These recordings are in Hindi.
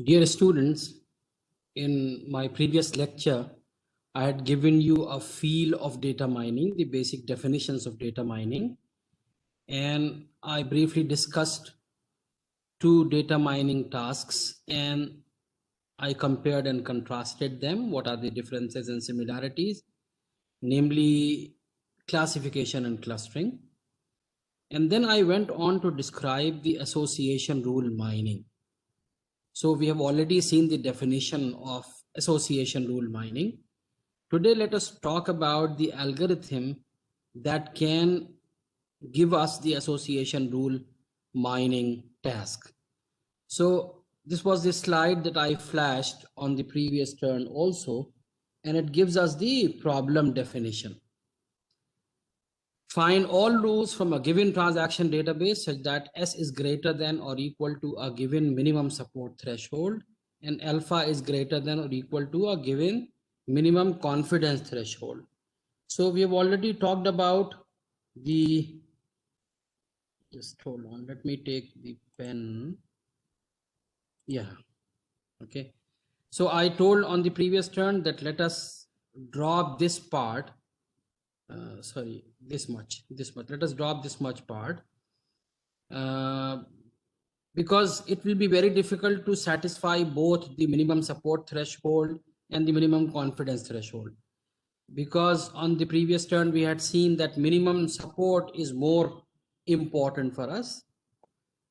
Dear students, in my previous lecture, I had given you a feel of data mining, the basic definitions of data mining, and I briefly discussed two data mining tasks and I compared and contrasted them. What are the differences and similarities, namely classification and clustering. And then I went on to describe the association rule mining. So we have already seen the definition of association rule mining. Today, let us talk about the algorithm that can give us the association rule mining task. So this was the slide that I flashed on the previous turn also, and it gives us the problem definition. Find all rules from a given transaction database such that S is greater than or equal to a given minimum support threshold and alpha is greater than or equal to a given minimum confidence threshold. So we have already talked about the, just hold on, let me take the pen. Yeah, okay. So I told on the previous turn that let us drop this part. Sorry, this much. Let us drop this much part because it will be very difficult to satisfy both the minimum support threshold and the minimum confidence threshold. Because on the previous turn, we had seen that minimum support is more important for us.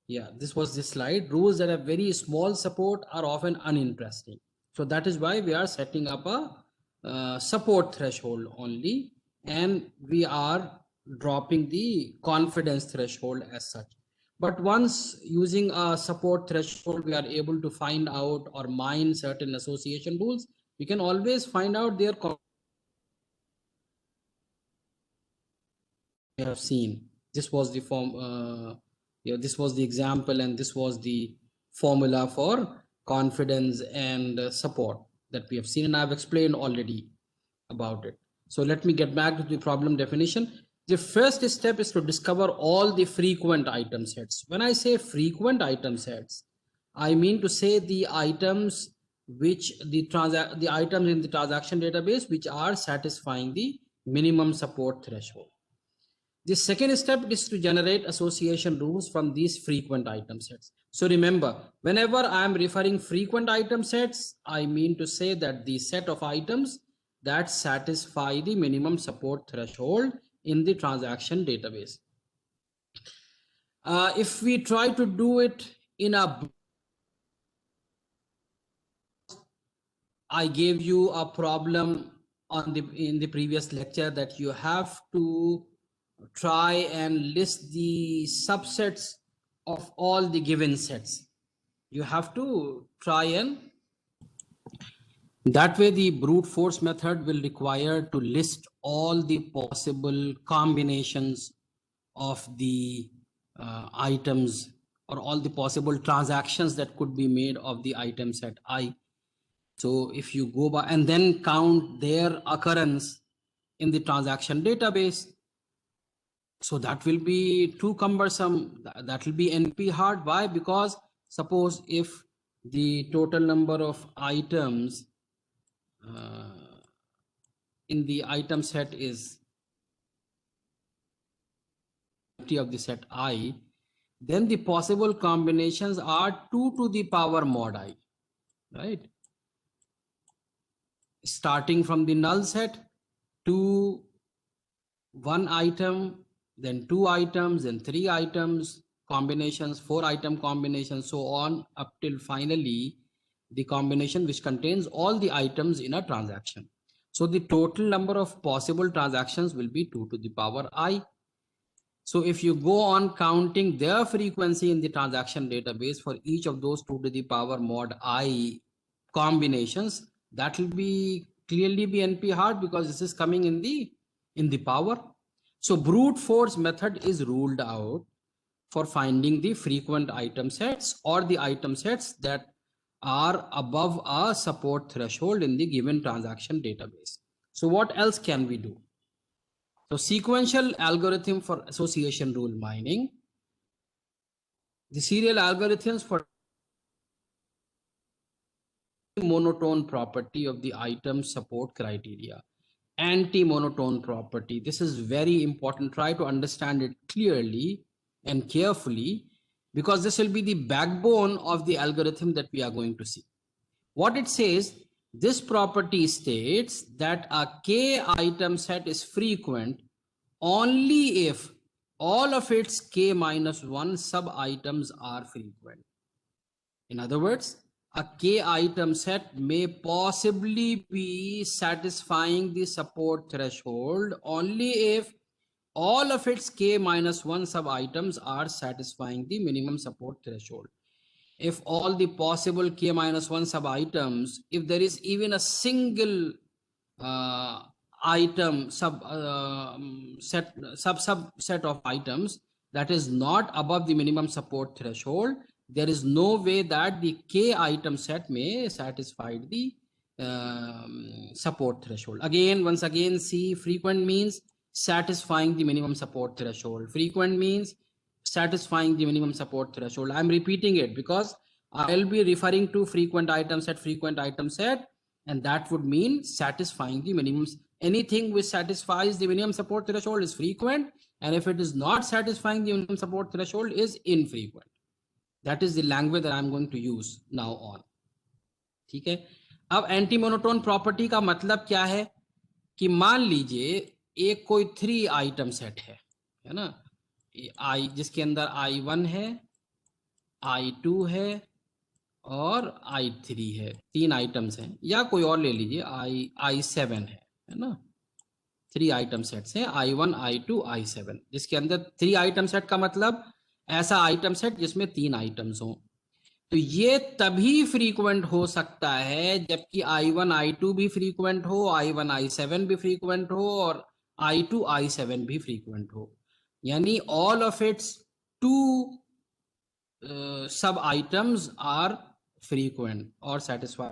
Yeah, this was this slide. Rules that have very small support are often uninteresting. So that is why we are setting up a support threshold only, and we are dropping the confidence threshold as such. But once using a support threshold, we are able to find out or mine certain association rules. We can always find out their we have seen. This was the form. This was the example, and this was the formula for confidence and support that we have seen, and I've explained already about it. So let me get back to the problem definition. The first step is to discover all the frequent item sets. When I say frequent item sets, I mean to say the items which the items in the transaction database which are satisfying the minimum support threshold. The second step is to generate association rules from these frequent item sets. So remember, whenever I am referring frequent item sets, I mean to say that the set of items that satisfy the minimum support threshold in the transaction database. If we try to do it in a, I gave you a problem in the previous lecture that you have to try and list the subsets of all the given sets. You have to try and that way the brute force method will require to list all the possible combinations of the items or all the possible transactions that could be made of the item set I. So if you go by and then count their occurrence in the transaction database, so that will be too cumbersome. That will be NP hard. Why? Because suppose if the total number of items in the item set is of the set I, then the possible combinations are 2 to the power mod I, right? Starting from the null set to one item, then two items, then three items, combinations, 4-item combinations, so on, up till finally the combination which contains all the items in a transaction. So the total number of possible transactions will be 2 to the power I. So if you go on counting their frequency in the transaction database for each of those 2 to the power mod I combinations, that will be clearly be NP hard because this is coming in the power. So brute force method is ruled out for finding the frequent item sets or the item sets that are above a support threshold in the given transaction database. So what else can we do? So sequential algorithm for association rule mining. The serial algorithms for monotone property of the item support criteria. Anti-monotone property. This is very important. Try to understand it clearly and carefully, because this will be the backbone of the algorithm that we are going to see. What it says, this property states that a k item set is frequent only if all of its k minus 1 sub items are frequent. In other words, a k item set may possibly be satisfying the support threshold only if all of its k minus 1 sub items are satisfying the minimum support threshold. If all the possible k minus 1 sub items, if there is even a single item subset of items that is not above the minimum support threshold, there is no way that the k item set may satisfy the support threshold. Once again, see, frequent means satisfying the minimum support threshold. Frequent means satisfying the minimum support threshold. I'm repeating it because I'll be referring to frequent item set, and that would mean satisfying the minimum. Anything which satisfies the minimum support threshold is frequent, and if it is not satisfying the minimum support threshold is infrequent. That is the language that I'm going to use now on. ठीक है, अब एंटी मोनोटोन प्रॉपर्टी का मतलब क्या है कि मान लीजिए एक कोई 3 आइटम सेट है ना, आई जिसके अंदर I1 है, I2 है और I3 है, 3 आइटम्स हैं, या कोई और ले लीजिए I7 है ना, 3 आइटम सेट्स हैं, I1 I2 I7, जिसके अंदर 3 आइटम सेट का मतलब ऐसा आइटम सेट जिसमें 3 आइटम्स हों। तो ये तभी फ्रीक्वेंट हो सकता है जबकि I1 I2 भी फ्रीक्वेंट हो, I1 I7 भी फ्रीक्वेंट हो और I2 I7 भी फ्रीक्वेंट हो, यानी ऑल ऑफ इट्स 2 सब आइटम्स आर फ्रीक्वेंट और साटिस्फाई।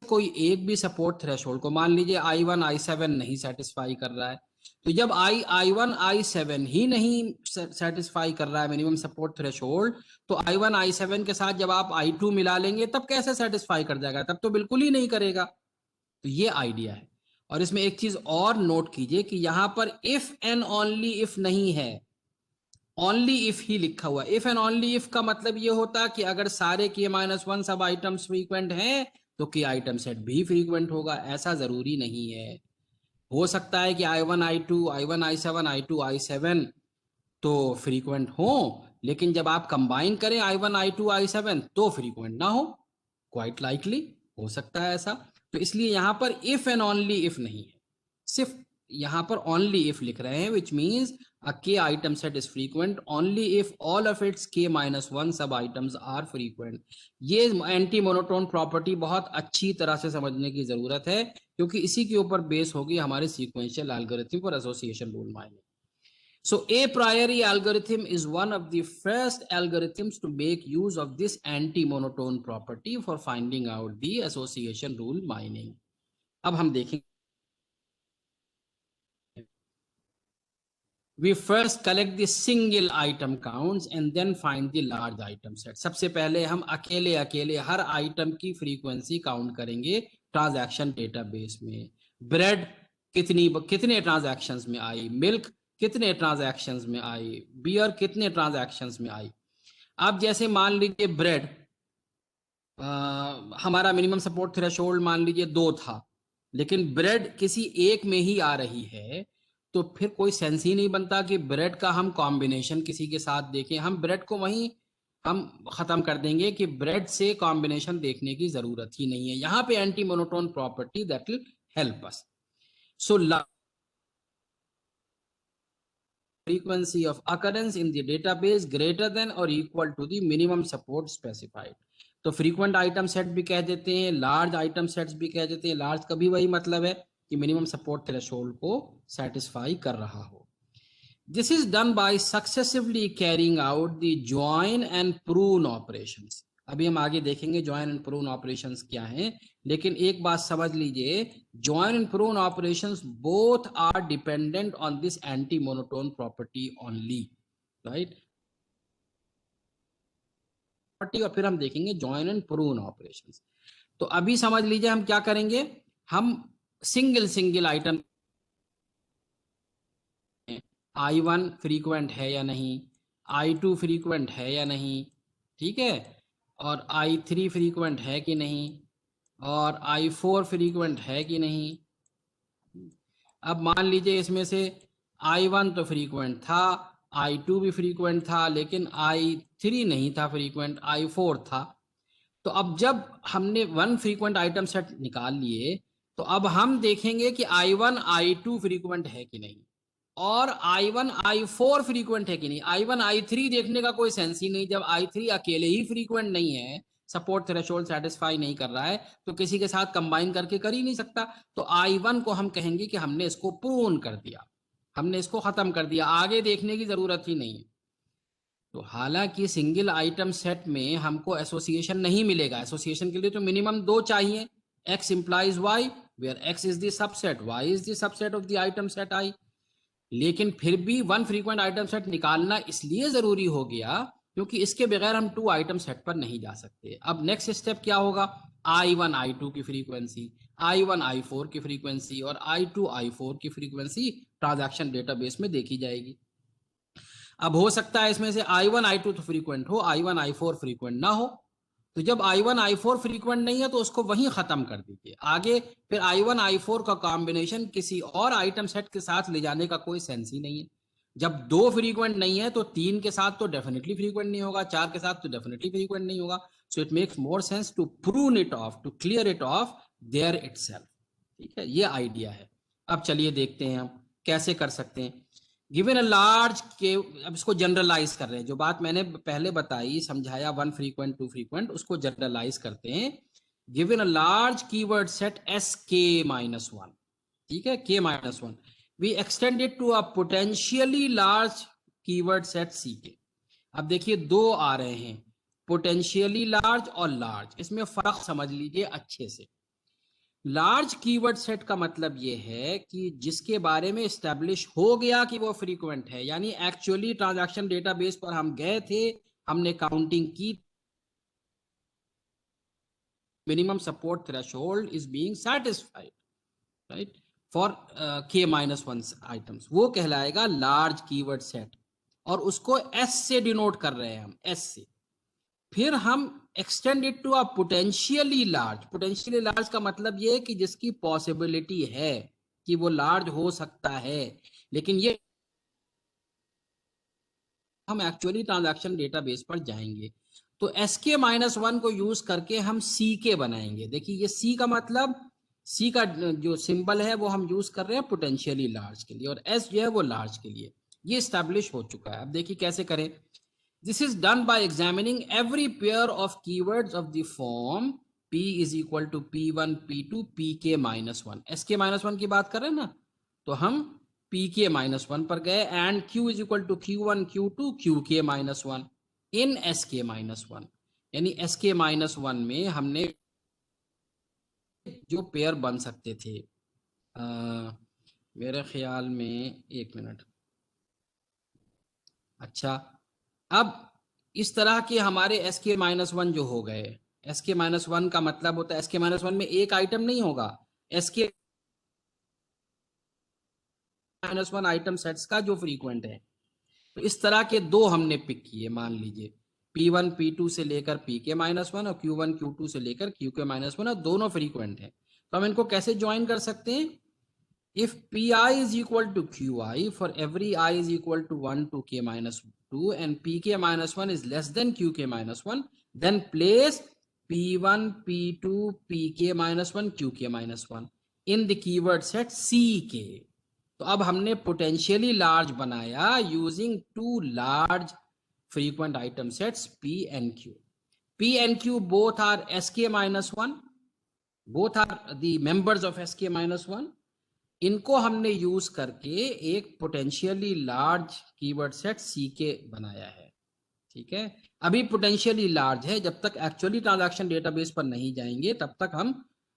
कोई एक भी सपोर्ट थ्रेशोल्ड को मान लीजिए I1 I7 नहीं सेटिस्फाई कर रहा है, तो जब I1 I7 ही नहीं सेटिस्फाई कर रहा है मिनिमम सपोर्ट थ्रेशोल्ड, तो I1 I7 के साथ जब आप I2 मिला लेंगे तब कैसे सेटिस्फाई कर जाएगा, तब तो बिल्कुल ही नहीं करेगा। तो ये आइडिया है। और इसमें एक चीज और नोट कीजिए कि यहां पर इफ एंड ओनली इफ नहीं है, ओनली इफ ही लिखा हुआ। इफ एंड ओनली इफ का मतलब ये होता कि अगर सारे k-1 सब आइटम्स फ्रीक्वेंट हैं तो k आइटम सेट भी फ्रीक्वेंट होगा, ऐसा जरूरी नहीं है। हो सकता है कि I1 I2 I1 I7 I2 I7 तो फ्रीक्वेंट हो, लेकिन जब आप कंबाइन करें I1 I2 I7 तो फ्रीक्वेंट ना हो, क्वाइट लाइकली हो सकता है ऐसा। तो इसलिए यहां पर इफ एंड ओनली इफ नहीं है, सिर्फ यहां पर ओनली इफ लिख रहे हैं, which means a k item set is frequent only if all of its k-1 सब आइटम्स आर फ्रीक्वेंट। ये एंटी मोनोटोन प्रॉपर्टी बहुत अच्छी तरह से समझने की जरूरत है, क्योंकि इसी के ऊपर बेस होगी हमारे सीक्वेंशियल एल्गोरिथम और association rule mining. So a priori algorithm is one of the first algorithms to make use of this anti-monotone property for finding out the association rule mining. अब हम देखेंगे, we first collect the single item counts and then find the large item set. सबसे पहले हम अकेले हर आइटम की फ्रीक्वेंसी काउंट करेंगे ट्रांजैक्शन डेटाबेस में। ब्रेड कितने ट्रांजैक्शंस में आई, मिल्क कितने ट्रांजैक्शंस में आई, बियर कितने ट्रांजैक्शंस में आई। अब जैसे मान लीजिए ब्रेड हमारा मिनिमम सपोर्ट थ्रेशोल्ड मान लीजिए 2 था, लेकिन ब्रेड किसी एक में ही आ रही है, तो फिर कोई सेंस ही नहीं बनता कि ब्रेड का हम कॉम्बिनेशन किसी के साथ देखें। हम ब्रेड को वहीं हम खत्म कर देंगे कि ब्रेड से कॉम्बिनेशन देखने की जरूरत ही नहीं है। यहां पे anti monotone property that will help us. So frequency of occurrence in the database greater than or equal to the minimum support specified. तो frequent item set भी कह देते हैं, large item sets भी कह देते हैं। large का भी वही मतलब है कि minimum support threshold को satisfy कर रहा हो। This is done by successively carrying out the join and prune operations. अभी हम आगे देखेंगे ज्वाइन एंड प्रून ऑपरेशंस क्या हैं, लेकिन एक बात समझ लीजिए, join and prune operations both are dependent on this anti monotone property only, right. Property और फिर हम देखेंगे जॉइन एंड प्रून ऑपरेशंस। तो अभी समझ लीजिए हम क्या करेंगे, हम सिंगल आइटम I1 फ्रीक्वेंट है या नहीं, I2 फ्रीक्वेंट है या नहीं, ठीक है, और I3 फ्रीक्वेंट है कि नहीं, और I4 फ्रीक्वेंट है कि नहीं। अब मान लीजिए इसमें से I1 तो फ्रीक्वेंट था, I2 भी फ्रीक्वेंट था, लेकिन I3 नहीं था फ्रीक्वेंट, I4 था। तो अब जब हमने वन फ्रीक्वेंट आइटम सेट निकाल लिए, तो अब हम देखेंगे कि I1 I2 फ्रीक्वेंट है कि नहीं, और I1 I4 फ्रीक्वेंट है कि नहीं। I1 I3 देखने का कोई सेंस ही नहीं, जब I3 अकेले ही फ्रीक्वेंट नहीं है, सपोर्ट थ्रेशोल्ड सेटिस्फाई नहीं कर रहा है, तो किसी के साथ कंबाइन करके कर ही नहीं सकता। तो I1 को हम कहेंगे कि हमने इसको प्रून कर दिया, हमने इसको खत्म कर दिया, आगे देखने की जरूरत ही नहीं है। तो हालांकि सिंगल आइटम सेट में हमको एसोसिएशन नहीं मिलेगा, एसोसिएशन के लिए तो मिनिमम दो चाहिए, x implies y where x is the subset, y is the subset of the item set I। लेकिन फिर भी वन फ्रीक्वेंट आइटम सेट निकालना इसलिए जरूरी हो गया क्योंकि इसके बगैर हम टू आइटम सेट पर नहीं जा सकते। अब नेक्स्ट स्टेप क्या होगा, I1 I2 की फ्रीक्वेंसी, I1 I4 की फ्रीक्वेंसी और I2 I4 की फ्रीक्वेंसी ट्रांजैक्शन डेटाबेस में देखी जाएगी। अब हो सकता है इसमें से I1 I2 तो फ्रीक्वेंट हो, I1 I4 फ्रीक्वेंट ना हो। तो जब I1 I4 फ्रीक्वेंट नहीं है तो उसको वहीं खत्म कर दीजिए, आगे फिर I1 I4 का कॉम्बिनेशन किसी और आइटम सेट के साथ ले जाने का कोई सेंस ही नहीं है। जब दो फ्रीक्वेंट नहीं है तो तीन के साथ तो डेफिनेटली फ्रीक्वेंट नहीं होगा, चार के साथ तो डेफिनेटली फ्रीक्वेंट नहीं होगा। So it makes more sense to prune it off, to clear it off there itself. ठीक है, ये आइडिया है। अब चलिए देखते हैं हम कैसे कर सकते हैं। गिवन अ लार्ज के, अब इसको जनरलाइज कर रहे हैं, जो बात मैंने पहले बताई समझाया वन फ्रीक्वेंट टू फ्रीक्वेंट, उसको जनरलाइज करते हैं। Given a large keyword set Sk-1, ठीक है, K-1, we extend it to a potentially large keyword set Ck। अब देखिए दो आ रहे हैं, पोटेंशियली लार्ज और लार्ज, इसमें फर्क समझ लीजिए अच्छे से। लार्ज कीवर्ड सेट का मतलब यह है कि जिसके बारे में एस्टेब्लिश हो गया कि वो फ्रीक्वेंट है, यानी एक्चुअली ट्रांजैक्शन डेटाबेस पर हम गए थे, हमने काउंटिंग की, minimum support threshold is being satisfied, right, for K-1 items, वो कहलाएगा लार्ज कीवर्ड सेट, और उसको S से डिनोट कर रहे हैं हम, S से। फिर हम extend it to a potentially large. Potentially large का मतलब ये है कि जिसकी पॉसिबिलिटी है कि वो लार्ज हो सकता है, लेकिन ये हम एक्चुअली ट्रांजैक्शन डेटाबेस पर जाएंगे। तो Sk-1 को यूज करके हम Ck बनाएंगे। देखिए ये C का मतलब, C का जो सिंबल है वो हम यूज कर रहे हैं पोटेंशियली लार्ज के लिए, और S जो है वो लार्ज के लिए। ये स्टैब्लिश हो चुका है। अब देखिए कैसे करें। This is done by examining every pair of keywords of the form P is equal to P1, P2, Pk-1। Sk-1 की बात कर रहे हैं ना, तो हम Pk-1 पर गए, and Q is equal to Q1, Q2, Qk-1 in Sk-1, यानी Sk-1 में हमने जो पेयर बन सकते थे, मेरे ख्याल में, एक मिनट, अच्छा, अब इस तरह के हमारे Sk-1 जो हो गए, Sk-1 का मतलब होता है Sk-1 में एक आइटम नहीं होगा, Sk-1 आइटम सेट्स का जो फ्रीक्वेंट है। तो इस तरह के दो हमने पिक किए, मान लीजिए P1 P2 से लेकर Pk-1 और Q1 Q2 से लेकर Qk-1, और दोनों फ्रीक्वेंट हैं। तो हम इनको कैसे ज्वाइन कर सकते हैं। If Pi is equal to Qi for every I is equal to 1 to K-2 and Pk-1 is less than Qk-1, then place P1, P2, Pk-1, Qk-1 in the keyword set Ck। तो अब हमने पोटेंशियली लार्ज बनाया using two large frequent item sets P and Q. P and Q both are Sk-1, both are the members of Sk-1। इनको हमने यूज करके एक potentially large keyword set Ck बनाया है। ठीक है, अभी पोटेंशियली लार्ज है, जब तक एक्चुअली ट्रांजैक्शन डेटाबेस पर नहीं जाएंगे तब तक हम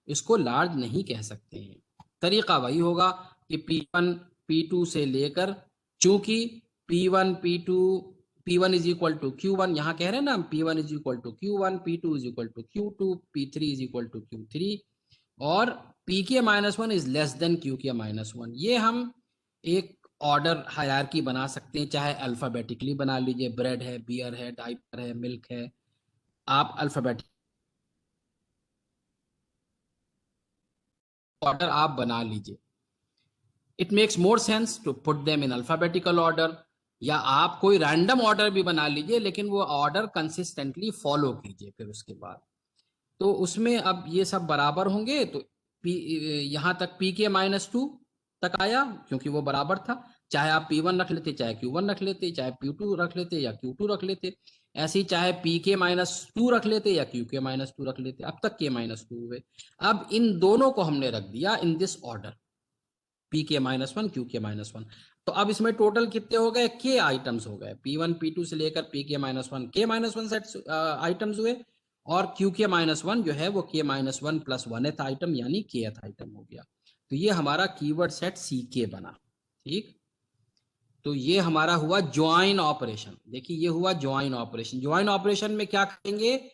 इसको लार्ज नहीं कह सकते हैं। तरीका वही होगा कि P1 P2 से लेकर, चूंकि P1 P2 P1 is equal to Q1, यहाँ कह रहे हैं ना हम P1 is equal to Q1, P2 is equal to Q2, P3 is equal to Q3 और Pk-1 is less than Qk-1। ये हम एक ऑर्डर हायरार्की बना सकते हैं, चाहे अल्फाबेटिकली बना लीजिए, ब्रेड है, बियर है, डाइपर है, मिल्क है, आप अल्फाबेटिक ऑर्डर आप बना लीजिए। It makes more sense to put them in alphabetical order, या आप कोई रैंडम ऑर्डर भी बना लीजिए, लेकिन वो ऑर्डर कंसिस्टेंटली फॉलो कीजिए फिर उसके बाद। तो उसमें अब ये सब बराबर होंगे, तो यहां तक Pk-2 तक आया क्योंकि वो बराबर था। चाहे आप P1 रख लेते, चाहे Q1 रख लेते, चाहे P2 रख लेते या Q2 रख लेते, ऐसे ही चाहे Pk-2 रख लेते या Qk-2 रख लेते, अब तक K-2 हुए। अब इन दोनों को हमने रख दिया in this order, Pk-1 Qk-1। तो अब इसमें टोटल कितने हो गए, K आइटम्स हो गए, P1 P2 से लेकर Pk-1 K-1 सेट आइटम्स हुए, और Qk-1 जो है वो K-1 प्लस 1th आइटम यानी Kth आइटम हो गया। तो ये हमारा कीवर्ड सेट Ck बना। ठीक, तो ये हमारा हुआ ज्वाइन ऑपरेशन। देखिए ये हुआ ज्वाइन ऑपरेशन। ज्वाइन ऑपरेशन में क्या करेंगे,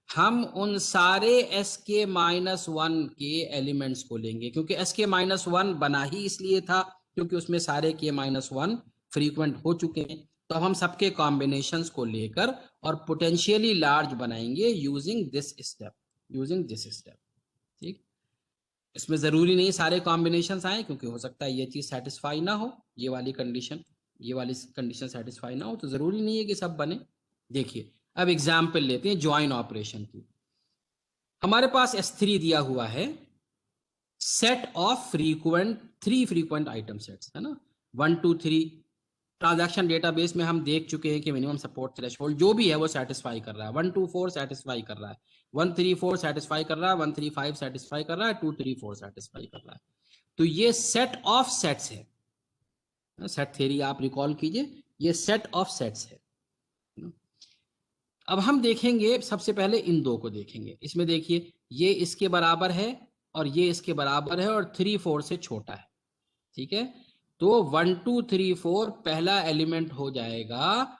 हम उन सारे Sk-1 के एलिमेंट्स को लेंगे, क्योंकि Sk-1 बना ही इसलिए था क्योंकि उसमें सारे K-1 फ्रीक्वेंट हो चुके हैं। तो हम सबके कॉम्बिनेशंस को लेकर और पोटेंशियली लार्ज बनाएंगे यूजिंग दिस स्टेप। ठीक, इसमें जरूरी नहीं सारे कॉम्बिनेशंस आए, क्योंकि हो सकता है ये चीज सेटिस्फाई ना हो, ये वाली कंडीशन सेटिस्फाई ना हो, तो जरूरी नहीं है कि सब बने। देखिए अब एग्जाम्पल लेते हैं ज्वाइन ऑपरेशन की। हमारे पास S3 दिया हुआ है, set of three frequent item sets है ना, 1 2 3। ट्रांजैक्शन डेटाबेस में हम देख चुके हैं कि मिनिमम सपोर्ट थ्रेशोल्ड जो भी है वो सेटिस्फाई कर रहा है। 1 2 4 सेटिस्फाई कर रहा है, 1 3 4 सेटिस्फाई कर रहा है, 1 3 5 सेटिस्फाई कर रहा है, 2 3 4 सेटिस्फाई कर रहा है। तो ये सेट ऑफ सेट्स है, सेट थ्योरी आप रिकॉल कीजिए, ये सेट ऑफ सेट्स है। अब हम देखेंगे सबसे पहले इन दो को देखेंगे। इसमें देखिए ये इसके बराबर है और ये इसके बराबर है और 3 4 से छोटा है। ठीक है, तो 1 2 3 4 पहला एलिमेंट हो जाएगा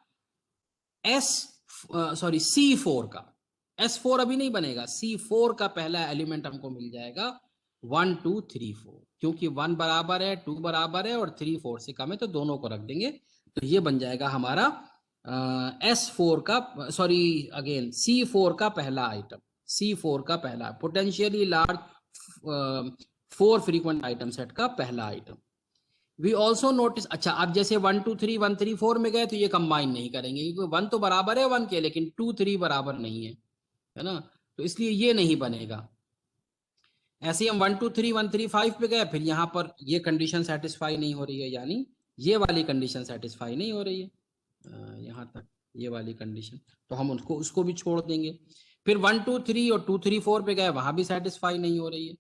C4 का। S4 अभी नहीं बनेगा, C4 का पहला एलिमेंट हमको मिल जाएगा 1 2 3 4, क्योंकि 1 बराबर है, 2 बराबर है और 3 4 से कम है, तो दोनों को रख देंगे। तो ये बन जाएगा हमारा S4 का, C4 का पहला आइटम, C4 का पहला potentially large 4 frequent item set का पहला आइटम। वी ऑल्सो नोटिस, अच्छा अब जैसे 1 2 3 1 3 4 में गए तो ये कंबाइन नहीं करेंगे, क्योंकि 1 तो बराबर है 1 के, लेकिन 2 3 बराबर नहीं है ना, तो इसलिए ये नहीं बनेगा। ऐसे ही हम 1 2 3 1 3 5 पे गए, फिर यहाँ पर ये कंडीशन सेटिस्फाई नहीं हो रही है, यानी ये वाली कंडीशन सेटिस्फाई नहीं हो रही है, यहाँ तक ये वाली कंडीशन, तो हम उसको भी छोड़ देंगे। फिर 1 2 3 और 2 3 4 पे गए, वहां भी सेटिस्फाई नहीं हो रही है।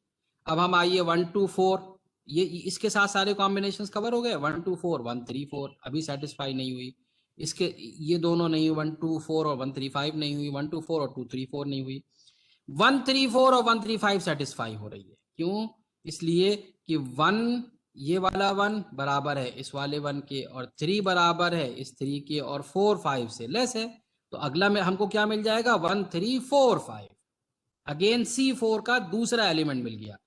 अब हम आइए 1 2 4, ये इसके साथ सारे कॉम्बिनेशंस कवर हो गए, 1 2 4 1 3 4 अभी सेटिस्फाई नहीं हुई। इसके ये दोनों नहीं हुई, 1 2 4 और 1 3 5 नहीं हुई, 1 2 4 और 2 3 4 नहीं हुई। 1 3 4 और 1 3 5 सेटिस्फाई हो रही है, क्यों, इसलिए कि 1 ये वाला 1 बराबर है इस वाले 1 के, और 3 बराबर है इस 3 के, और 4 5 से लेस है। तो अगला में हमको क्या मिल जाएगा, 1 3 4 5। अगेन C4 का दूसरा एलिमेंट मिल गया,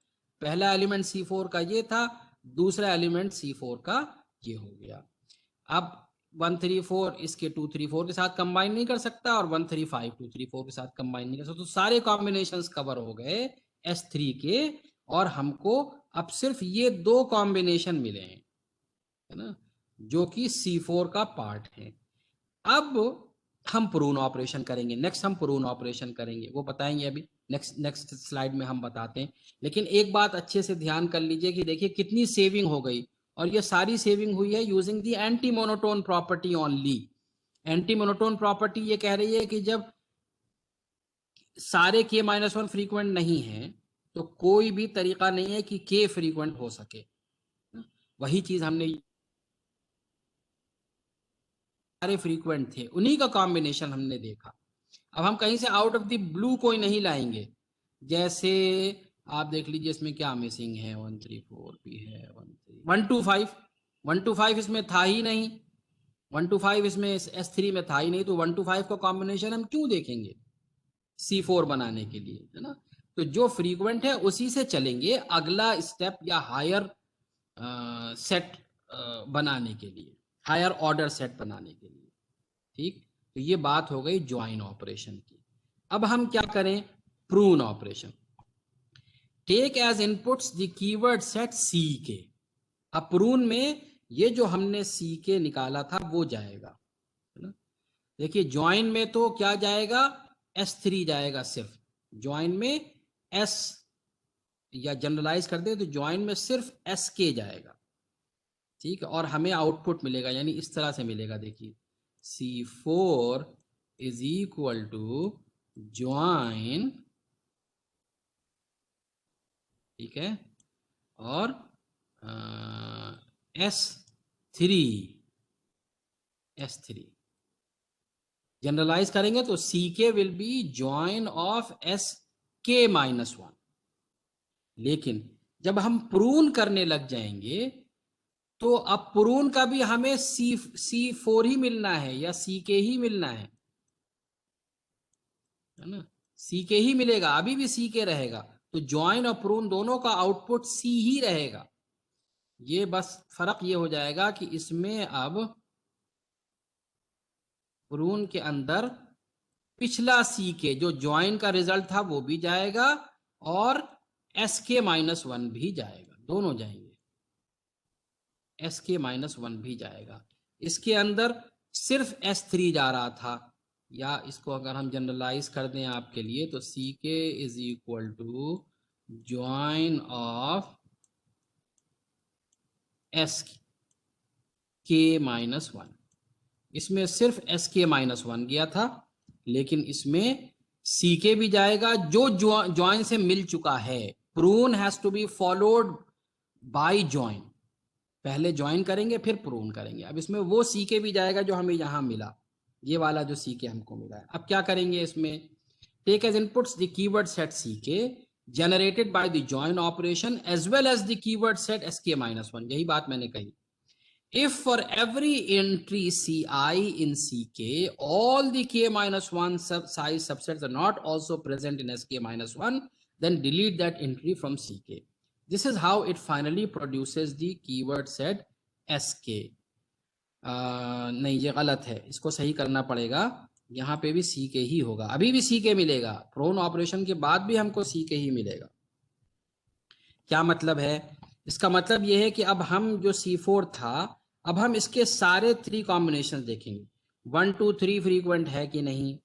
पहला एलिमेंट C4 का ये था, दूसरा एलिमेंट C4 का ये हो गया। अब 1 3 4 इसके 2 3 4 के साथ कंबाइन नहीं कर सकता, और 1 3 5 2 3 4 के साथ कंबाइन नहीं कर सकता, तो सारे कॉम्बिनेशंस कवर हो गए S3 के, और हमको अब सिर्फ ये दो कॉम्बिनेशन मिले हैं, है ना, जो कि C4 का पार्ट है। अब हम प्रून ऑपरेशन करेंगे, नेक्स्ट हम प्रून ऑपरेशन करेंगे, वो बताएंगे अभी नेक्स्ट स्लाइड में हम बताते हैं। लेकिन एक बात अच्छे से ध्यान कर लीजिए कि देखिए कितनी सेविंग हो गई, और ये सारी सेविंग हुई है using the anti monotone property only. Anti monotone property ये कह रही है कि जब सारे K-1 फ्रीक्वेंट नहीं है तो कोई भी तरीका नहीं है कि K फ्रीक्वेंट हो सके। वही चीज हमने सारे फ्रीक्वेंट थे, उन्हीं का कॉम्बिनेशन हमने देखा। अब हम कहीं से आउट ऑफ द ब्लू कोई नहीं लाएंगे, जैसे आप देख लीजिए इसमें क्या मिसिंग है, 1 3 4 भी है, 1 2 5 इसमें था ही नहीं, 1 to 5 इसमें S3 में था ही नहीं, तो 1 to 5 का कॉम्बिनेशन हम क्यों देखेंगे C4 बनाने के लिए, है ना। तो जो फ्रीक्वेंट है उसी से चलेंगे अगला स्टेप या हायर सेट बनाने के लिए, हायर ऑर्डर सेट बनाने के लिए। ठीक, तो ये बात हो गई ज्वाइन ऑपरेशन की। अब हम क्या करें, prune operation. Take as inputs the keyword set C K. अब प्रून में ये जो हमने सी के निकाला था वो जाएगा, है ना। देखिए ज्वाइन में तो क्या जाएगा, S3 जाएगा सिर्फ ज्वाइन में, S या जनरलाइज कर दे तो ज्वाइन में सिर्फ SK जाएगा। ठीक है, और हमें आउटपुट मिलेगा, यानी इस तरह से मिलेगा। देखिए C4 is equal to join, ठीक है, और S3 जनरलाइज करेंगे तो CK will be join of SK minus 1। लेकिन जब हम प्रून करने लग जाएंगे तो अब प्रून का भी हमें C4 ही मिलना है या CK ही मिलना है ना। CK ही मिलेगा, अभी भी CK रहेगा, तो ज्वाइन और प्रून दोनों का आउटपुट C ही रहेगा। ये बस फर्क ये हो जाएगा कि इसमें अब प्रून के अंदर पिछला CK जो ज्वाइन का रिजल्ट था वो भी जाएगा और SK माइनस 1 भी जाएगा, दोनों जाएंगे, SK माइनस 1 भी जाएगा। इसके अंदर सिर्फ S3 जा रहा था, या इसको अगर हम जनरलाइज कर दें आपके लिए तो CK is equal to join of SK minus 1। इसमें सिर्फ SK माइनस 1 गया था, लेकिन इसमें CK भी जाएगा जो ज्वाइन से मिल चुका है। Prune has to be followed by join, पहले ज्वाइन करेंगे फिर प्रून करेंगे। अब इसमें वो CK भी जाएगा जो हमें यहां मिला, ये वाला जो CK हमको मिला है। अब क्या करेंगे इसमें, take as inputs the keyword set CK generated by the join operation as well as the keyword set SK minus 1। यही बात मैंने कही। If for every entry Ci in CK, all the K minus 1 size subsets are not also present in SK minus 1, then delete that entry from CK. This is how it finally produces the keyword set SK. नहीं ये गलत है, इसको सही करना पड़ेगा। यहाँ पे भी CK ही होगा, अभी भी CK मिलेगा, प्रोन ऑपरेशन के बाद भी हमको CK ही मिलेगा। क्या मतलब है, इसका मतलब यह है कि अब हम जो C4 था, अब हम इसके सारे 3 कॉम्बिनेशन देखेंगे। 1 2 3 फ्रीक्वेंट है कि नहीं,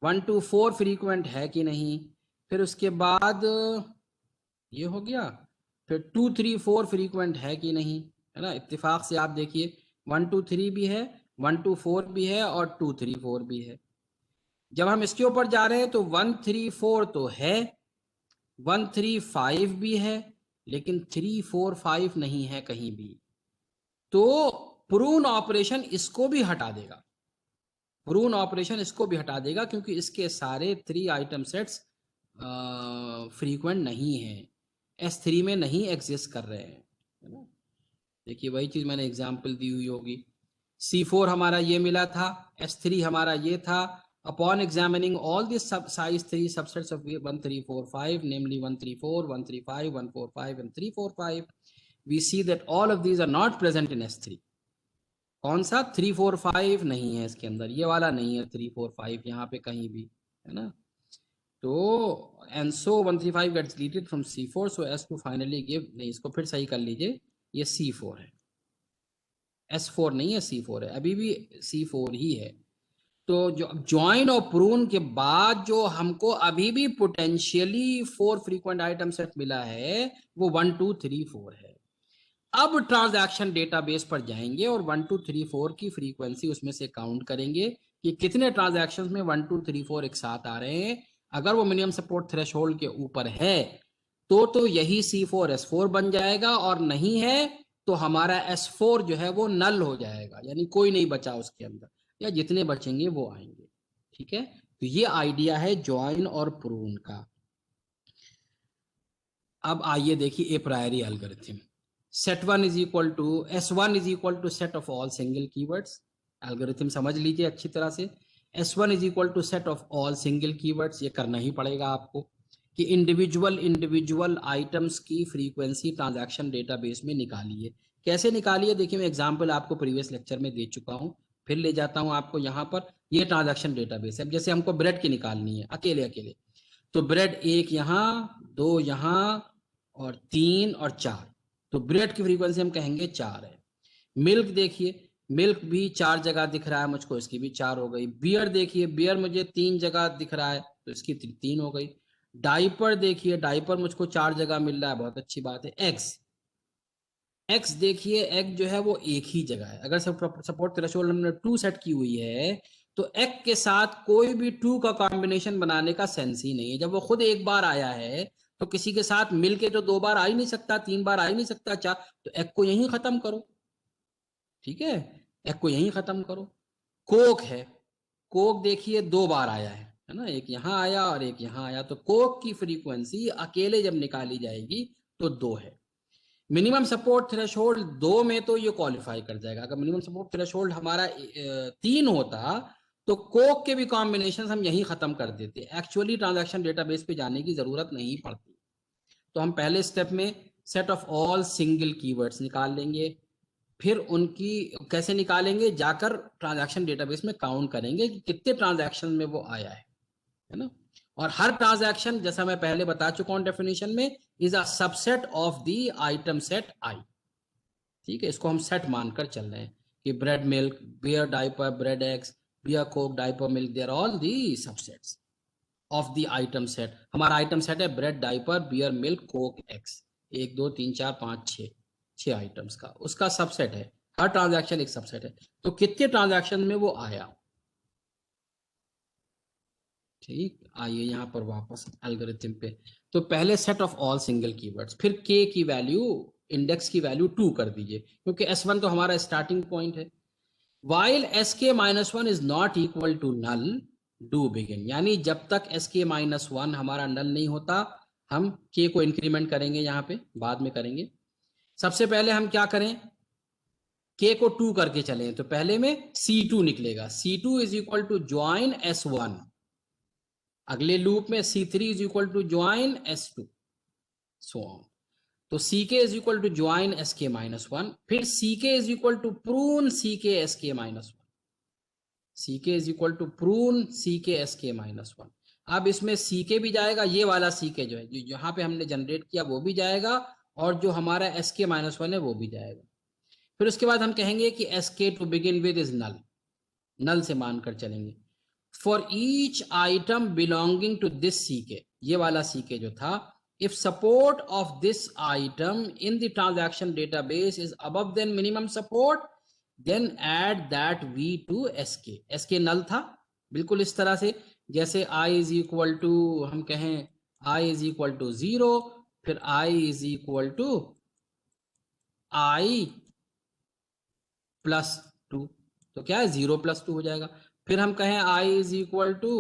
1 2 4 फ्रीक्वेंट है कि नहीं, फिर उसके बाद ये हो गया, फिर 2 3 4 फ्रीक्वेंट है कि नहीं, है ना। इत्तेफाक से आप देखिए 1 2 3 भी है, 1 2 4 भी है और 2 3 4 भी है। जब हम इसके ऊपर जा रहे हैं तो 1 3 4 तो है, 1 3 5 भी है, लेकिन 3 4 5 नहीं है कहीं भी। तो प्रून ऑपरेशन इसको भी हटा देगा, प्रून ऑपरेशन इसको भी हटा देगा, क्योंकि इसके सारे 3 आइटम सेट्स फ्रीक्वेंट नहीं है, S3 में नहीं एग्जिस्ट कर रहे हैं, है ना। देखिए वही चीज मैंने एग्जांपल दी हुई होगी। C4 हमारा ये मिला था, S3 हमारा ये था। Upon examining all the size 3 subsets of 1 3 4 5, namely 1 3 4 1 3 5 1 4 5 and 3 4 5, we see that all of these are not present in S3. कौन सा 3 4 5 नहीं है इसके अंदर, ये वाला नहीं है 3 4 5 यहाँ पे कहीं भी, है ना। तो and so 1 3 5 gets deleted from C4, so as to finally give, नहीं इसको फिर सही कर लीजिए, ये C4 है, S4 नहीं है, C4 है, अभी भी C4 ही है। तो जो ज्वाइन और प्रून के बाद जो हमको अभी भी पोटेंशियली 4 फ्रीक्वेंट आइटम सेट मिला है वो 1 2 3 4 है। अब ट्रांजैक्शन डेटाबेस पर जाएंगे और 1 2 3 4 की फ्रीक्वेंसी उसमें से काउंट करेंगे कि कितने ट्रांजैक्शंस में 1 2 3 4 एक साथ आ रहे हैं। अगर वो मिनिमम सपोर्ट थ्रेशोल्ड के ऊपर है तो यही C4 S4 बन जाएगा, और नहीं है तो हमारा S4 जो है वो नल हो जाएगा, यानी कोई नहीं बचा उसके अंदर, या जितने बचेंगे वो आएंगे। ठीक है, तो ये आइडिया है ज्वाइन और प्रून का। अब आइए देखिए apriori algorithm. set1 is equal to S1 is equal to set of all single keywords, algorithm समझ लीजिए अच्छी तरह से। S1 is equal to set of all single keywords, ये करना ही पड़ेगा आपको कि इंडिविजुअल आइटम्स की फ्रीक्वेंसी ट्रांजैक्शन डेटाबेस में निकालिए। कैसे निकालिए देखिए, मैं एग्जांपल आपको प्रीवियस लेक्चर में दे चुका हूं, फिर ले जाता हूं आपको यहाँ पर। ये ट्रांजैक्शन डेटाबेस है। अब जैसे हमको ब्रेड की निकालनी है अकेले अकेले, तो ब्रेड 1 यहाँ, 2 यहाँ और 3 और 4, तो ब्रेड की फ्रीक्वेंसी हम कहेंगे 4 है। मिल्क देखिए, मिल्क भी 4 जगह दिख रहा है मुझको, इसकी भी 4 हो गई। बियर देखिए, बियर मुझे 3 जगह दिख रहा है, तो इसकी 3 हो गई। डाइपर देखिए, डाइपर मुझको 4 जगह मिल रहा है, बहुत अच्छी बात है। एक्स देखिए, एक्स जो है वो एक ही जगह है। अगर सपोर्ट थ्रेशोल्ड हमने 2 सेट की हुई है, तो एक्स के साथ कोई भी 2 का कॉम्बिनेशन बनाने का सेंस ही नहीं है। जब वो खुद एक बार आया है, तो किसी के साथ मिलके तो 2 बार आ ही नहीं सकता, 3 बार आ ही नहीं सकता, 4, तो एक्स को यहीं खत्म करो। ठीक है, एक्स को यहीं खत्म करो। कोक है, कोक देखिए 2 बार आया है ना, एक यहाँ आया और एक यहाँ आया, तो कोक की फ्रीक्वेंसी अकेले जब निकाली जाएगी तो 2 है। मिनिमम सपोर्ट थ्रेशोल्ड 2 में तो ये क्वालिफाई कर जाएगा। अगर मिनिमम सपोर्ट थ्रेशोल्ड हमारा 3 होता, तो कोक के भी कॉम्बिनेशन हम यहीं खत्म कर देते, एक्चुअली ट्रांजैक्शन डेटाबेस पे जाने की जरूरत नहीं पड़ती। तो हम पहले स्टेप में set of all single keywords निकाल लेंगे, फिर उनकी कैसे निकालेंगे, जाकर ट्रांजैक्शन डेटाबेस में काउंट करेंगे कि कितने ट्रांजैक्शन में वो आया है ना। और हर ट्रांजैक्शन, जैसा मैं पहले बता चुका हूं डेफिनेशन में, is a subset of the item set I. ठीक है, इसको हम सेट मानकर चल रहे हैं कि bread milk, beer diaper, bread eggs, beer coke, diaper milk, they are all the subsets of the item set. हमारा आइटम सेट है bread, diaper, beer, milk, coke, eggs, 1 2 3 4 5 6 items का उसका सबसेट है। हर ट्रांजैक्शन एक सबसेट है, तो कितने ट्रांजैक्शन में वो आया। ठीक, आइए यहाँ पर वापस एल्गोरिथम पे। तो पहले set of all single keywords, फिर के की वैल्यू, इंडेक्स की वैल्यू 2 कर दीजिए, क्योंकि S1 तो हमारा स्टार्टिंग पॉइंट है। While Sk-1 is not equal to null, do begin, यानी जब तक Sk-1 हमारा नल नहीं होता, हम k को इंक्रीमेंट करेंगे, यहाँ पे बाद में करेंगे। सबसे पहले हम क्या करें, k को 2 करके चलें, तो पहले में C2 निकलेगा। C2 is equal to join S1, अगले लूप में C3 is equal to join S2, so on. तो Ck is equal to join Sk-1, फिर Ck is equal to prune Ck Sk-1, Ck is equal to prune Ck Sk-1। अब इसमें Ck भी जाएगा, ये वाला Ck जो है, जो जहां पे हमने जनरेट किया वो भी जाएगा, और जो हमारा Sk-1 है वो भी जाएगा। फिर उसके बाद हम कहेंगे कि Sk to begin with is null, null से मानकर चलेंगे। For each item belonging to this Ck, ये वाला Ck जो था, if support of this item in the transaction database is above than minimum support, then add that v to Sk। Sk नल था, बिल्कुल इस तरह से, जैसे I इज इक्वल टू, हम कहें I इज इक्वल टू 0, फिर I is equal to I plus 2, तो क्या है 0 प्लस 2 हो जाएगा। फिर हम कहें I is equal to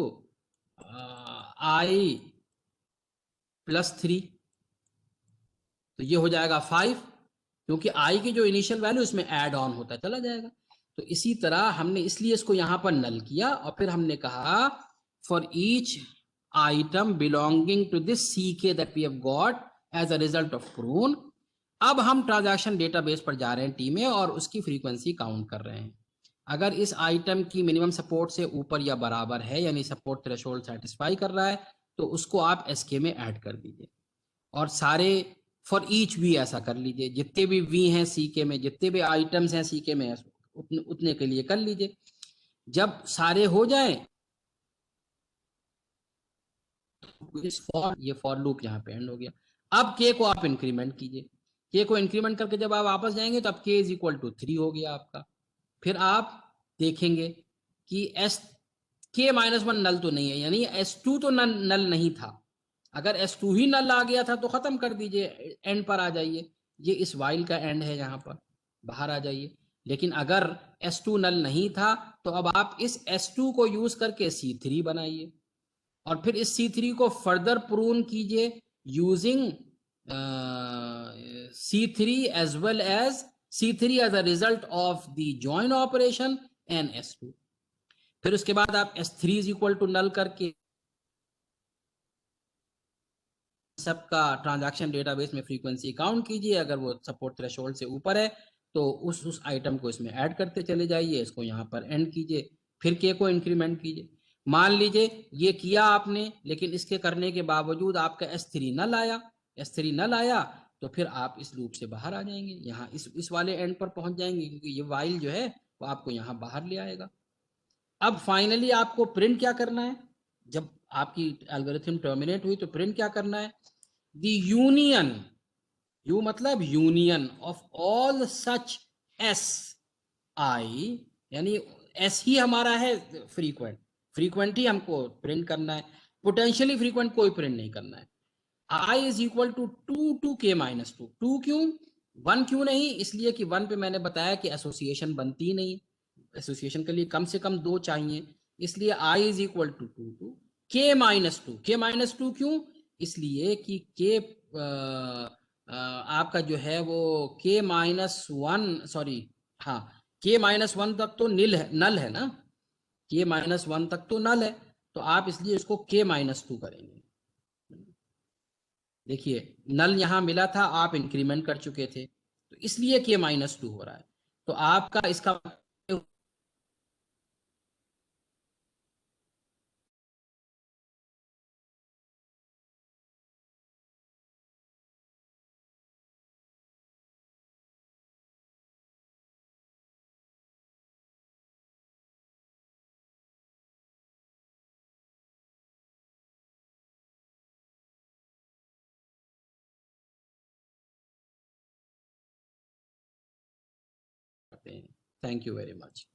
I plus 3, तो ये हो जाएगा 5, क्योंकि I की जो इनिशियल वैल्यू इसमें ऐड ऑन होता चला जाएगा। तो इसी तरह हमने इसलिए इसको यहां पर नल किया, और फिर हमने कहा for each item belonging to this Ck that we have got as a result of prune. अब हम ट्रांजैक्शन डेटाबेस पर जा रहे हैं टी में, और उसकी फ्रीक्वेंसी काउंट कर रहे हैं। अगर इस आइटम की मिनिमम सपोर्ट से ऊपर या बराबर है, यानी सपोर्ट थ्रेशोल्ड सेटिस्फाई कर रहा है, तो उसको आप Sk में ऐड कर दीजिए। और सारे फॉर ईच भी ऐसा कर लीजिए, जितने भी वी हैं Ck में, जितने भी आइटम्स हैं Ck में, उतने के लिए कर लीजिए। जब सारे हो जाएं, ये फॉर लूप यहाँ पे एंड हो गया। अब k को आप इंक्रीमेंट कीजिए, k को इंक्रीमेंट करके जब आप वापस जाएंगे, तो अब k इज इक्वल टू 3 हो गया आपका। फिर आप देखेंगे कि Sk-1 नल तो नहीं है, यानी S2 तो नल नहीं था। अगर S2 ही नल आ गया था तो खत्म कर दीजिए, एंड पर आ जाइए, ये इस वाइल का एंड है, यहाँ पर बाहर आ जाइए। लेकिन अगर S2 नल नहीं था, तो अब आप इस S2 को यूज करके C3 बनाइए, और फिर इस C3 को फर्दर प्रून कीजिए using C3 as well as C3 as a result of the join operation NS2। फिर उसके बाद आप S3 इज इक्वल टू नल करके सबका ट्रांजैक्शन डेटाबेस में फ्रीक्वेंसी काउंट कीजिए, अगर वो सपोर्ट थ्रेशोल्ड से ऊपर है तो उस आइटम को इसमें ऐड करते चले जाइए, इसको यहाँ पर एंड कीजिए, फिर के को इंक्रीमेंट कीजिए। मान लीजिए ये किया आपने, लेकिन इसके करने के बावजूद आपका S3 नल आया, S3 नल आया तो फिर आप इस लूप से बाहर आ जाएंगे, यहाँ इस वाले एंड पर पहुंच जाएंगे, क्योंकि ये वाइल जो है वो आपको यहाँ बाहर ले आएगा। अब फाइनली आपको प्रिंट क्या करना है, जब आपकी एल्गोरिथम टर्मिनेट हुई तो प्रिंट क्या करना है, द यूनियन, यू मतलब union of all such S I, यानी एस ही हमारा है फ्रीक्वेंट, फ्रीक्वेंट ही हमको प्रिंट करना है, पोटेंशियली फ्रीक्वेंट कोई प्रिंट नहीं करना है। I is equal to 2 to k-2, 2 क्यों, 1 क्यों नहीं, इसलिए कि 1 पे मैंने बताया कि एसोसिएशन बनती नहीं, एसोसिएशन के लिए कम से कम 2 चाहिए, इसलिए I is equal to 2 to k-2 क्यों, इसलिए कि के आपका जो है वो k-1, सॉरी, हाँ, k-1 तक तो नल है ना, k-1 तक तो नल है, तो आप इसलिए इसको k-2 करेंगे। देखिए नल यहां मिला था, आप इंक्रीमेंट कर चुके थे, तो इसलिए k-2 हो रहा है, तो आपका इसका थैंक यू वेरी मच।